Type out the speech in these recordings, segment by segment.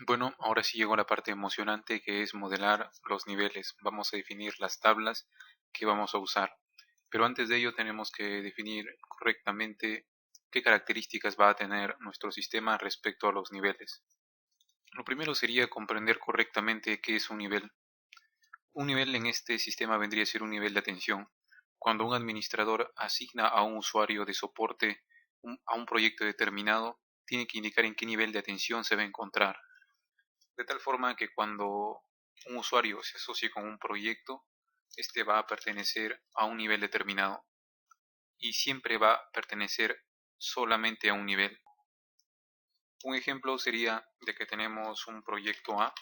Bueno, ahora sí llegó la parte emocionante que es modelar los niveles. Vamos a definir las tablas que vamos a usar. Pero antes de ello tenemos que definir correctamente qué características va a tener nuestro sistema respecto a los niveles. Lo primero sería comprender correctamente qué es un nivel. Un nivel en este sistema vendría a ser un nivel de atención. Cuando un administrador asigna a un usuario de soporte a un proyecto determinado, tiene que indicar en qué nivel de atención se va a encontrar. De tal forma que cuando un usuario se asocie con un proyecto, este va a pertenecer a un nivel determinado y siempre va a pertenecer solamente a un nivel. Un ejemplo sería de que tenemos un proyecto A,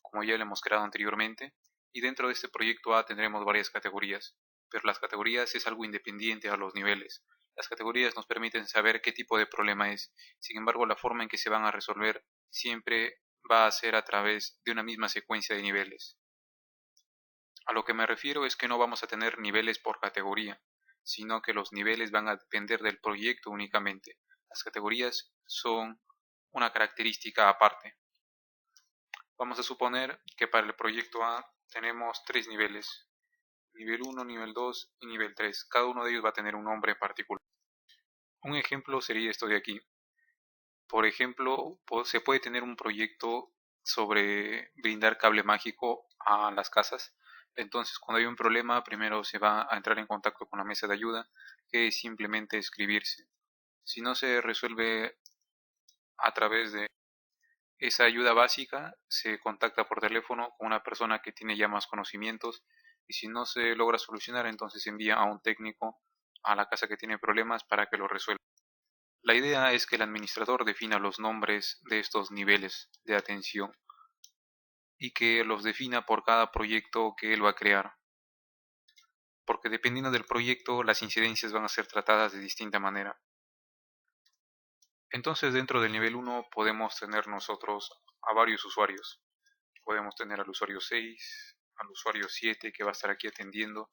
como ya lo hemos creado anteriormente, y dentro de este proyecto A tendremos varias categorías, pero las categorías es algo independiente a los niveles. Las categorías nos permiten saber qué tipo de problema es, sin embargo la forma en que se van a resolver siempre va a ser a través de una misma secuencia de niveles. A lo que me refiero es que no vamos a tener niveles por categoría, sino que los niveles van a depender del proyecto únicamente. Las categorías son una característica aparte. Vamos a suponer que para el proyecto A tenemos tres niveles, nivel 1, nivel 2 y nivel 3. Cada uno de ellos va a tener un nombre en particular. Un ejemplo sería esto de aquí. Por ejemplo, se puede tener un proyecto sobre brindar cable mágico a las casas. Entonces, cuando hay un problema, primero se va a entrar en contacto con la mesa de ayuda, que es simplemente escribirse. Si no se resuelve a través de esa ayuda básica, se contacta por teléfono con una persona que tiene ya más conocimientos y si no se logra solucionar, entonces se envía a un técnico a la casa que tiene problemas para que lo resuelva. La idea es que el administrador defina los nombres de estos niveles de atención y que los defina por cada proyecto que él va a crear, porque dependiendo del proyecto las incidencias van a ser tratadas de distinta manera. Entonces dentro del nivel 1 podemos tener nosotros a varios usuarios. Podemos tener al usuario 6, al usuario 7 que va a estar aquí atendiendo.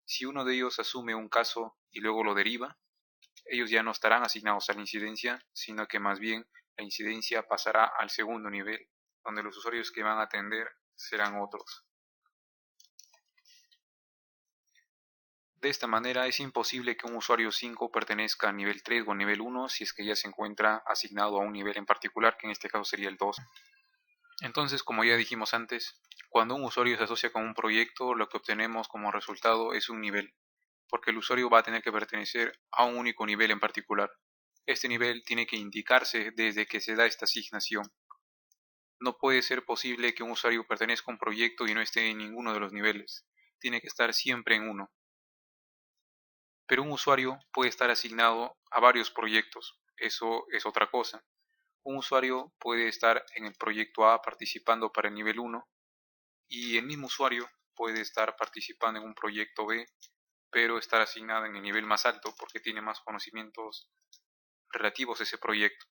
Si uno de ellos asume un caso y luego lo deriva, ellos ya no estarán asignados a la incidencia, sino que más bien la incidencia pasará al segundo nivel, donde los usuarios que van a atender serán otros. De esta manera es imposible que un usuario 5 pertenezca a nivel 3 o a nivel 1 si es que ya se encuentra asignado a un nivel en particular, que en este caso sería el 2. Entonces, como ya dijimos antes, cuando un usuario se asocia con un proyecto, lo que obtenemos como resultado es un nivel, porque el usuario va a tener que pertenecer a un único nivel en particular. Este nivel tiene que indicarse desde que se da esta asignación. No puede ser posible que un usuario pertenezca a un proyecto y no esté en ninguno de los niveles. Tiene que estar siempre en uno. Pero un usuario puede estar asignado a varios proyectos. Eso es otra cosa. Un usuario puede estar en el proyecto A participando para el nivel 1 y el mismo usuario puede estar participando en un proyecto B, pero estar asignado en el nivel más alto porque tiene más conocimientos relativos a ese proyecto.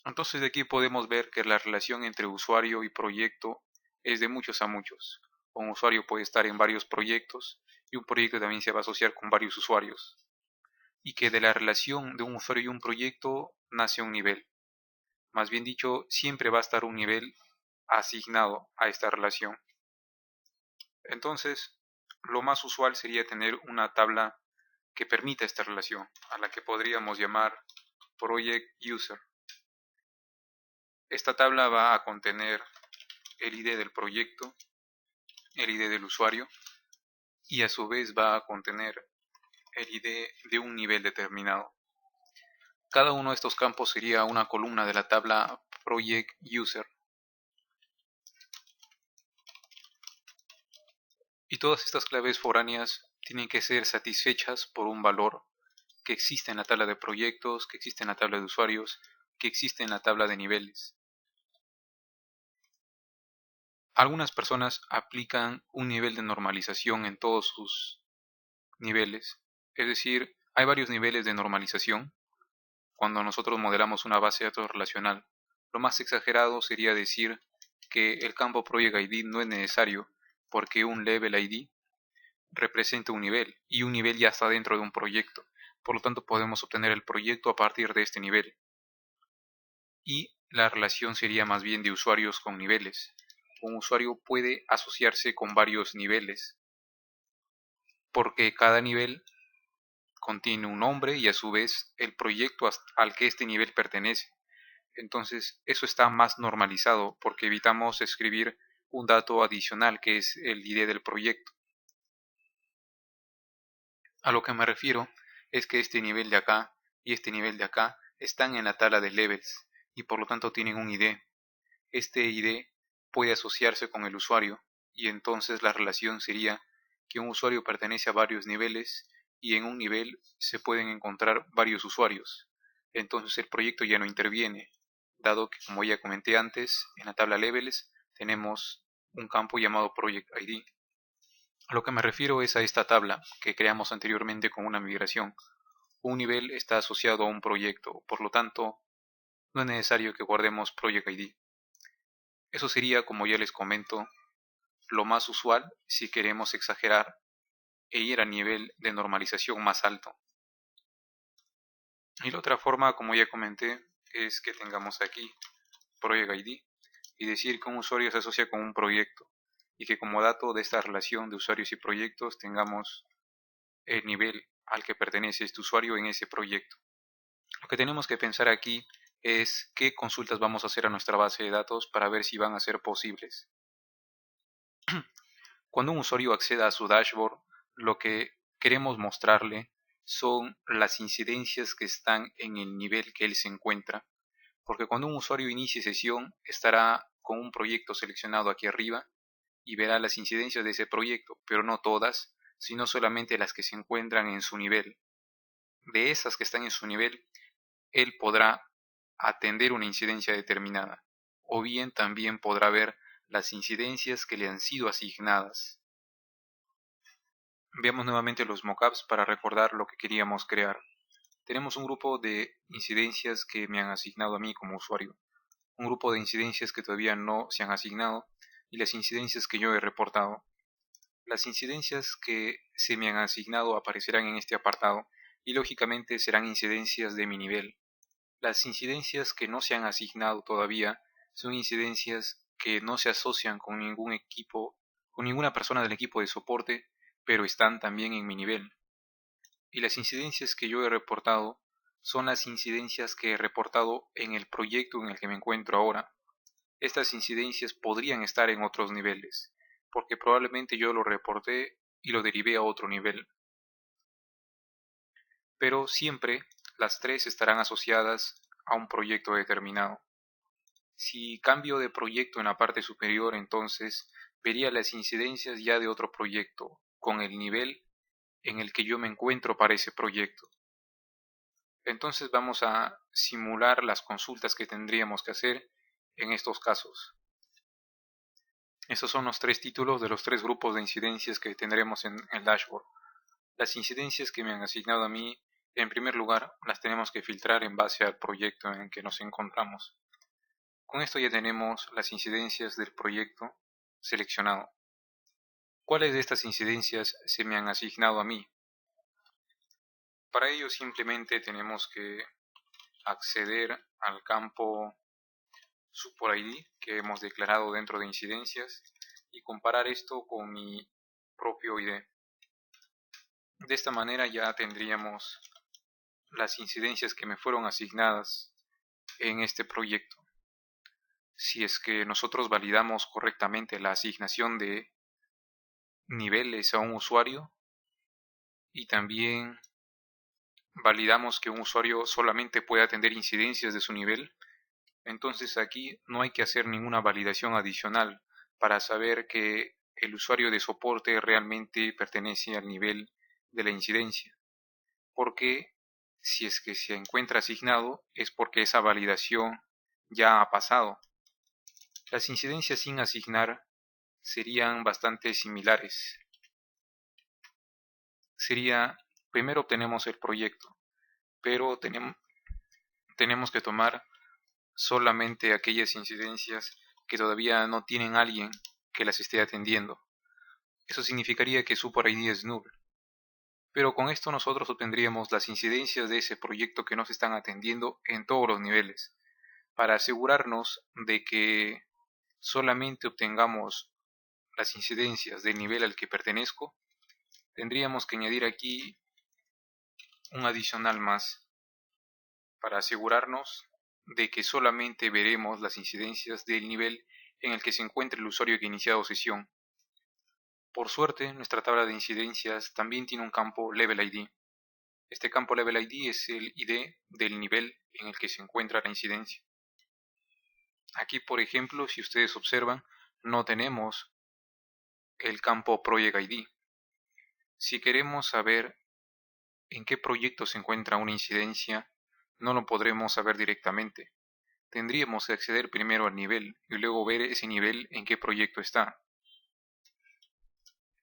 Entonces de aquí podemos ver que la relación entre usuario y proyecto es de muchos a muchos. Un usuario puede estar en varios proyectos y un proyecto también se va a asociar con varios usuarios. Y que de la relación de un usuario y un proyecto nace un nivel. Más bien dicho, siempre va a estar un nivel asignado a esta relación. Entonces, lo más usual sería tener una tabla que permita esta relación, a la que podríamos llamar Project User. Esta tabla va a contener el ID del proyecto, el ID del usuario y a su vez va a contener el ID de un nivel determinado. Cada uno de estos campos sería una columna de la tabla Project User. Y todas estas claves foráneas tienen que ser satisfechas por un valor que existe en la tabla de proyectos, que existe en la tabla de usuarios, que existe en la tabla de niveles. Algunas personas aplican un nivel de normalización en todos sus niveles. Es decir, hay varios niveles de normalización cuando nosotros modelamos una base de datos relacional. Lo más exagerado sería decir que el campo Project ID no es necesario porque un Level ID representa un nivel y un nivel ya está dentro de un proyecto. Por lo tanto, podemos obtener el proyecto a partir de este nivel. y la relación sería más bien de usuarios con niveles. Un usuario puede asociarse con varios niveles, porque cada nivel contiene un nombre y a su vez el proyecto al que este nivel pertenece. Entonces, eso está más normalizado porque evitamos escribir un dato adicional que es el ID del proyecto. A lo que me refiero es que este nivel de acá y este nivel de acá están en la tabla de levels y por lo tanto tienen un ID. Este ID puede asociarse con el usuario y entonces la relación sería que un usuario pertenece a varios niveles y en un nivel se pueden encontrar varios usuarios. Entonces el proyecto ya no interviene, dado que, como ya comenté antes, en la tabla levels tenemos un campo llamado Project ID. A lo que me refiero es a esta tabla que creamos anteriormente con una migración. Un nivel está asociado a un proyecto, por lo tanto, no es necesario que guardemos Project ID. Eso sería, como ya les comento, lo más usual si queremos exagerar e ir a nivel de normalización más alto. Y la otra forma, como ya comenté, es que tengamos aquí Project ID y decir que un usuario se asocia con un proyecto y que como dato de esta relación de usuarios y proyectos tengamos el nivel al que pertenece este usuario en ese proyecto. Lo que tenemos que pensar aquí es qué consultas vamos a hacer a nuestra base de datos para ver si van a ser posibles. Cuando un usuario acceda a su dashboard, lo que queremos mostrarle son las incidencias que están en el nivel que él se encuentra, porque cuando un usuario inicie sesión estará con un proyecto seleccionado aquí arriba y verá las incidencias de ese proyecto, pero no todas, sino solamente las que se encuentran en su nivel. De esas que están en su nivel, él podrá atender una incidencia determinada, o bien también podrá ver las incidencias que le han sido asignadas. Veamos nuevamente los mockups para recordar lo que queríamos crear. Tenemos un grupo de incidencias que me han asignado a mí como usuario, un grupo de incidencias que todavía no se han asignado y las incidencias que yo he reportado. Las incidencias que se me han asignado aparecerán en este apartado y lógicamente serán incidencias de mi nivel. Las incidencias que no se han asignado todavía son incidencias que no se asocian con ningún equipo, con ninguna persona del equipo de soporte, pero están también en mi nivel. Y las incidencias que yo he reportado son las incidencias que he reportado en el proyecto en el que me encuentro ahora. Estas incidencias podrían estar en otros niveles, porque probablemente yo lo reporté y lo derivé a otro nivel. Pero siempre las tres estarán asociadas a un proyecto determinado. Si cambio de proyecto en la parte superior, entonces vería las incidencias ya de otro proyecto, con el nivel en el que yo me encuentro para ese proyecto. Entonces vamos a simular las consultas que tendríamos que hacer en estos casos. Estos son los tres títulos de los tres grupos de incidencias que tendremos en el dashboard. Las incidencias que me han asignado a mí, en primer lugar, las tenemos que filtrar en base al proyecto en el que nos encontramos. Con esto ya tenemos las incidencias del proyecto seleccionado. ¿Cuáles de estas incidencias se me han asignado a mí? Para ello simplemente tenemos que acceder al campo Support ID que hemos declarado dentro de incidencias y comparar esto con mi propio ID. De esta manera ya tendríamos las incidencias que me fueron asignadas en este proyecto. Si es que nosotros validamos correctamente la asignación de niveles a un usuario y también validamos que un usuario solamente puede atender incidencias de su nivel, entonces aquí no hay que hacer ninguna validación adicional para saber que el usuario de soporte realmente pertenece al nivel de la incidencia, porque si es que se encuentra asignado es porque esa validación ya ha pasado. Las incidencias sin asignar serían bastante similares. Primero obtenemos el proyecto, pero tenemos que tomar solamente aquellas incidencias que todavía no tienen alguien que las esté atendiendo. Eso significaría que Support ID es null. Pero con esto nosotros obtendríamos las incidencias de ese proyecto que nos están atendiendo en todos los niveles. Para asegurarnos de que solamente obtengamos las incidencias del nivel al que pertenezco, tendríamos que añadir aquí un adicional más para asegurarnos de que solamente veremos las incidencias del nivel en el que se encuentra el usuario que ha iniciado sesión. Por suerte, nuestra tabla de incidencias también tiene un campo Level ID. Este campo Level ID es el ID del nivel en el que se encuentra la incidencia. Aquí, por ejemplo, si ustedes observan, no tenemos el campo Project ID. Si queremos saber en qué proyecto se encuentra una incidencia, no lo podremos saber directamente. Tendríamos que acceder primero al nivel y luego ver ese nivel en qué proyecto está.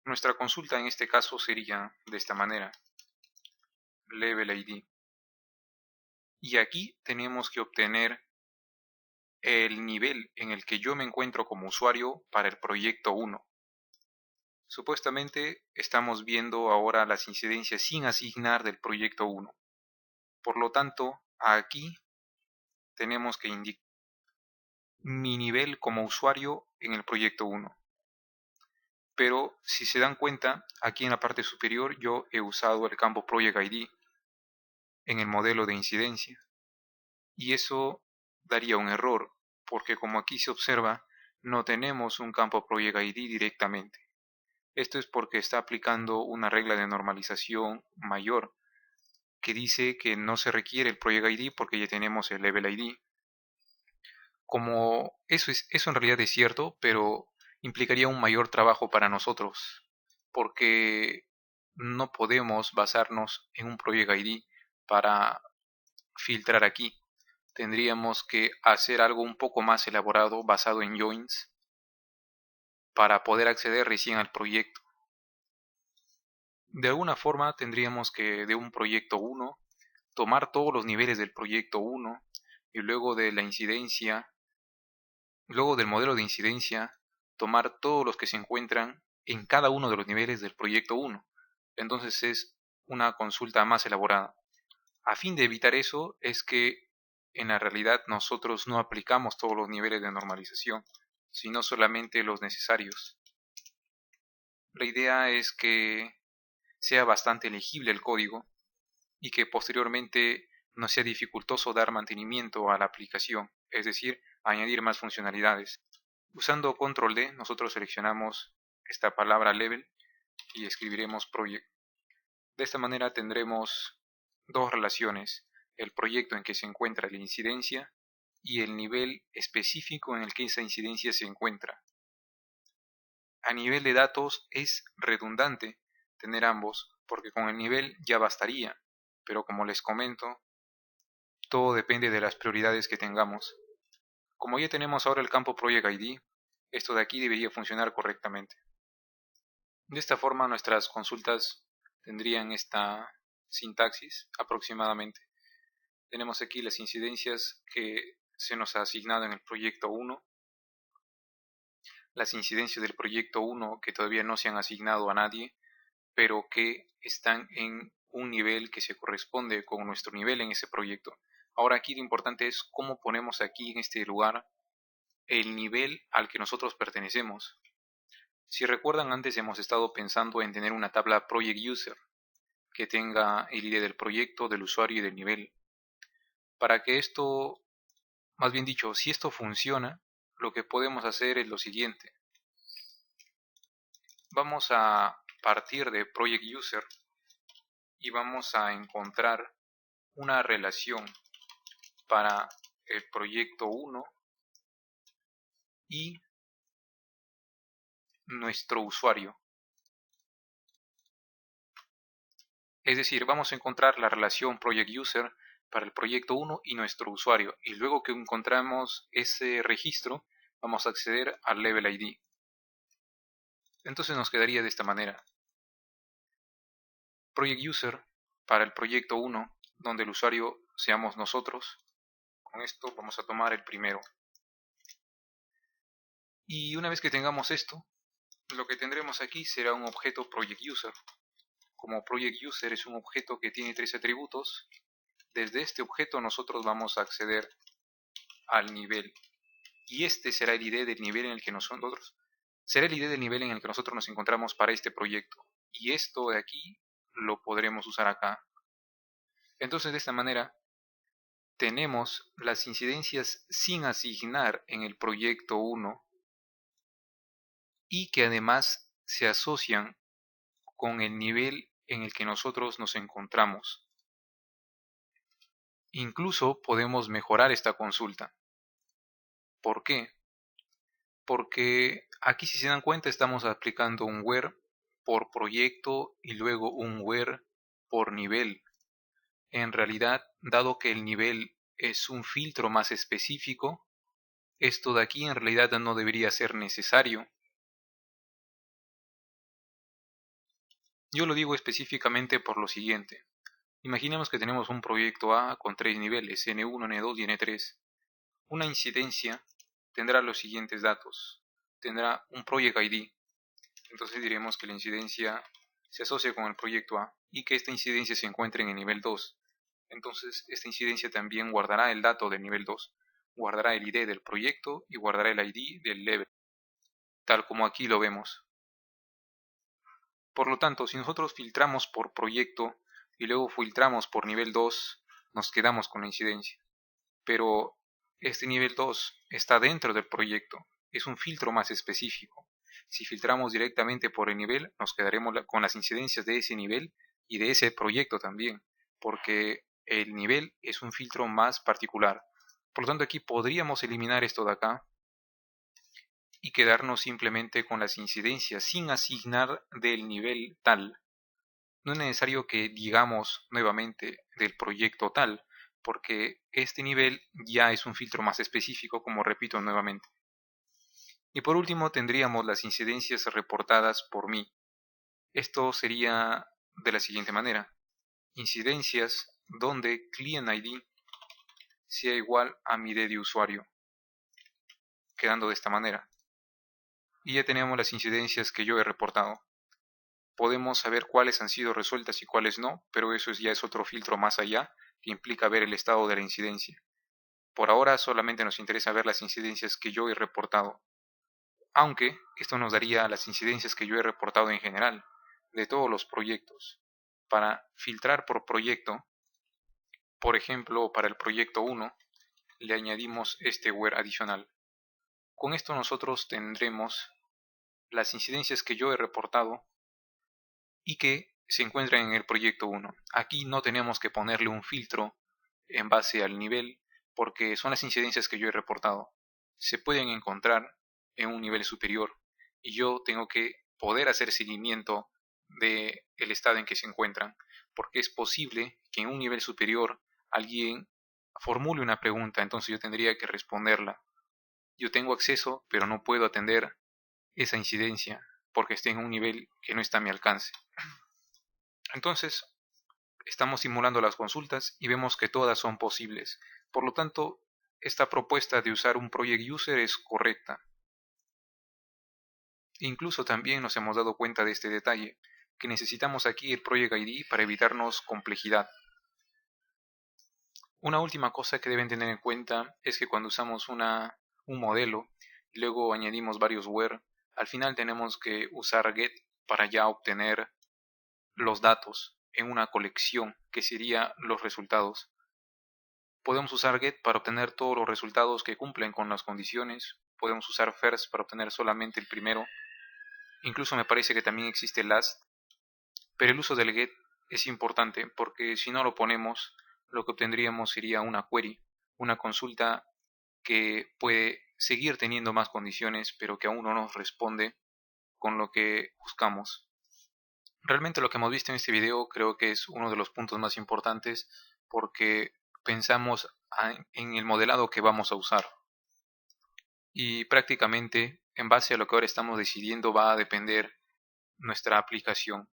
Nuestra consulta en este caso sería de esta manera: Level ID. Y aquí tenemos que obtener el nivel en el que yo me encuentro como usuario para el proyecto 1. Supuestamente estamos viendo ahora las incidencias sin asignar del proyecto 1. Por lo tanto, aquí tenemos que indicar mi nivel como usuario en el proyecto 1. Pero si se dan cuenta, aquí en la parte superior yo he usado el campo Project ID en el modelo de incidencia. Y eso daría un error, porque como aquí se observa, no tenemos un campo Project ID directamente. Esto es porque está aplicando una regla de normalización mayor, que dice que no se requiere el Project ID porque ya tenemos el Level ID. Como eso en realidad es cierto, pero implicaría un mayor trabajo para nosotros, porque no podemos basarnos en un Project ID para filtrar aquí. Tendríamos que hacer algo un poco más elaborado basado en joins para poder acceder recién al proyecto. De alguna forma tendríamos que de un proyecto 1 tomar todos los niveles del proyecto 1 y luego de la incidencia, luego del modelo de incidencia, tomar todos los que se encuentran en cada uno de los niveles del proyecto 1. Entonces es una consulta más elaborada. A fin de evitar eso es que en la realidad nosotros no aplicamos todos los niveles de normalización, sino solamente los necesarios. La idea es que sea bastante legible el código y que posteriormente no sea dificultoso dar mantenimiento a la aplicación, es decir, añadir más funcionalidades. Usando control D, nosotros seleccionamos esta palabra level y escribiremos project. De esta manera tendremos dos relaciones: el proyecto en que se encuentra la incidencia y el nivel específico en el que esa incidencia se encuentra. A nivel de datos es redundante tener ambos, porque con el nivel ya bastaría, pero como les comento, todo depende de las prioridades que tengamos. Como ya tenemos ahora el campo Project ID, esto de aquí debería funcionar correctamente. De esta forma nuestras consultas tendrían esta sintaxis aproximadamente. Tenemos aquí las incidencias que se nos ha asignado en el proyecto 1, las incidencias del proyecto 1 que todavía no se han asignado a nadie, pero que están en un nivel que se corresponde con nuestro nivel en ese proyecto. Ahora aquí lo importante es cómo ponemos aquí en este lugar el nivel al que nosotros pertenecemos. Si recuerdan, antes hemos estado pensando en tener una tabla Project User que tenga el ID del proyecto, del usuario y del nivel. Para que esto, más bien dicho, si esto funciona, lo que podemos hacer es lo siguiente. Vamos a partir de Project User y vamos a encontrar una relación para el proyecto 1 y nuestro usuario. Es decir, vamos a encontrar la relación Project User para el proyecto 1 y nuestro usuario. Y luego que encontramos ese registro, vamos a acceder al Level ID. Entonces nos quedaría de esta manera: Project User para el proyecto 1, donde el usuario seamos nosotros. Con esto vamos a tomar el primero. Y una vez que tengamos esto, lo que tendremos aquí será un objeto Project User. Como Project User es un objeto que tiene 3 atributos, desde este objeto nosotros vamos a acceder al nivel. Y este será el ID del nivel en el que nosotros nos encontramos para este proyecto. Y esto de aquí lo podremos usar acá. Entonces de esta manera tenemos las incidencias sin asignar en el proyecto 1 y que además se asocian con el nivel en el que nosotros nos encontramos. Incluso podemos mejorar esta consulta. ¿Por qué? Porque aquí, si se dan cuenta, estamos aplicando un where por proyecto y luego un where por nivel. En realidad, dado que el nivel es un filtro más específico, esto de aquí en realidad no debería ser necesario. Yo lo digo específicamente por lo siguiente. Imaginemos que tenemos un proyecto A con 3 niveles, N1, N2 y N3. Una incidencia tendrá los siguientes datos. Tendrá un Project ID. Entonces diremos que la incidencia se asocia con el proyecto A y que esta incidencia se encuentre en el nivel 2. Entonces esta incidencia también guardará el dato del nivel 2. Guardará el ID del proyecto y guardará el ID del level, tal como aquí lo vemos. Por lo tanto, si nosotros filtramos por proyecto y luego filtramos por nivel 2, nos quedamos con la incidencia. Pero este nivel 2 está dentro del proyecto, es un filtro más específico. Si filtramos directamente por el nivel, nos quedaremos con las incidencias de ese nivel y de ese proyecto también, porque el nivel es un filtro más particular. Por lo tanto, aquí podríamos eliminar esto de acá y quedarnos simplemente con las incidencias sin asignar del nivel tal. No es necesario que digamos nuevamente del proyecto tal, porque este nivel ya es un filtro más específico, como repito nuevamente. Y por último tendríamos las incidencias reportadas por mí. Esto sería de la siguiente manera. Incidencias donde client ID sea igual a mi ID de usuario, quedando de esta manera. Y ya tenemos las incidencias que yo he reportado. Podemos saber cuáles han sido resueltas y cuáles no, pero eso ya es otro filtro más allá que implica ver el estado de la incidencia. Por ahora solamente nos interesa ver las incidencias que yo he reportado, aunque esto nos daría las incidencias que yo he reportado en general, de todos los proyectos. Para filtrar por proyecto, por ejemplo, para el proyecto 1, le añadimos este where adicional. Con esto nosotros tendremos las incidencias que yo he reportado y que se encuentran en el proyecto 1. Aquí no tenemos que ponerle un filtro en base al nivel porque son las incidencias que yo he reportado. Se pueden encontrar en un nivel superior y yo tengo que poder hacer seguimiento del estado en que se encuentran, porque es posible que en un nivel superior alguien formule una pregunta, entonces yo tendría que responderla. Yo tengo acceso, pero no puedo atender esa incidencia porque esté en un nivel que no está a mi alcance. Entonces, estamos simulando las consultas y vemos que todas son posibles. Por lo tanto, esta propuesta de usar un Project User es correcta. Incluso también nos hemos dado cuenta de este detalle, que necesitamos aquí el Project ID para evitarnos complejidad. Una última cosa que deben tener en cuenta es que cuando usamos un modelo y luego añadimos varios where, al final tenemos que usar get para ya obtener los datos en una colección que sería los resultados. Podemos usar get para obtener todos los resultados que cumplen con las condiciones. Podemos usar first para obtener solamente el primero. Incluso me parece que también existe last. Pero el uso del get es importante porque si no lo ponemos, lo que obtendríamos sería una query, una consulta que puede seguir teniendo más condiciones, pero que aún no nos responde con lo que buscamos. Realmente lo que hemos visto en este video creo que es uno de los puntos más importantes porque pensamos en el modelado que vamos a usar. Y prácticamente en base a lo que ahora estamos decidiendo va a depender nuestra aplicación.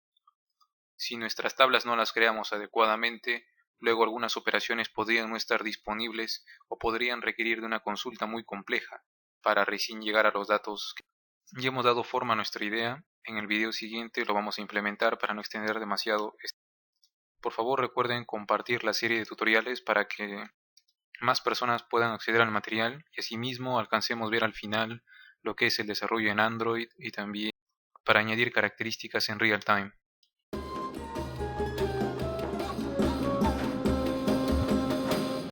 Si nuestras tablas no las creamos adecuadamente, luego algunas operaciones podrían no estar disponibles o podrían requerir de una consulta muy compleja para recién llegar a los datos. Ya hemos dado forma a nuestra idea. En el video siguiente lo vamos a implementar para no extender demasiado. Por favor recuerden compartir la serie de tutoriales para que más personas puedan acceder al material y asimismo alcancemos ver al final lo que es el desarrollo en Android y también para añadir características en real time.